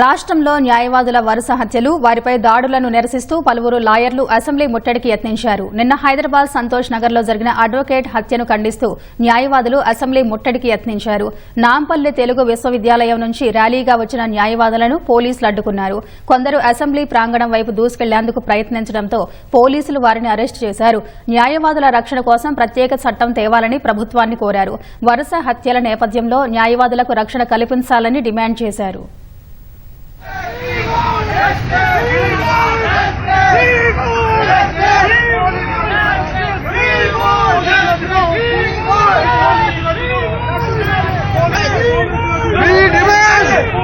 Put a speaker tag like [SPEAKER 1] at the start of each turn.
[SPEAKER 1] రాష్ట్రంలో న్యాయవాదుల వరుస హత్యలు, వారిపై దాడులను నిరసిస్తూ పలువురు లాయర్లు అసెంబ్లీ ముట్టడికి యత్నించారు. నిన్న హైదరాబాద్ సంతోష్ నగర్ లో జరిగిన అడ్వకేట్ హత్యను ఖండిస్తూ న్యాయవాదులు అసెంబ్లీ ముట్టడికి యత్నించారు. నాంపల్లి తెలుగు విశ్వవిద్యాలయం నుంచి ర్యాలీగా వచ్చిన న్యాయవాదులను పోలీసులు అడ్డుకున్నారు. కొందరు అసెంబ్లీ ప్రాంగణం వైపు దూసుకెళ్లేందుకు ప్రయత్నించడంతో పోలీసులు వారిని అరెస్టు చేశారు. న్యాయవాదుల రక్షణ కోసం ప్రత్యేక చట్టం తేవాలని ప్రభుత్వాన్ని కోరారు. వరుస హత్యల నేపథ్యంలో న్యాయవాదులకు రక్షణ కల్పించాలని డిమాండ్ చేశారు.
[SPEAKER 2] We demand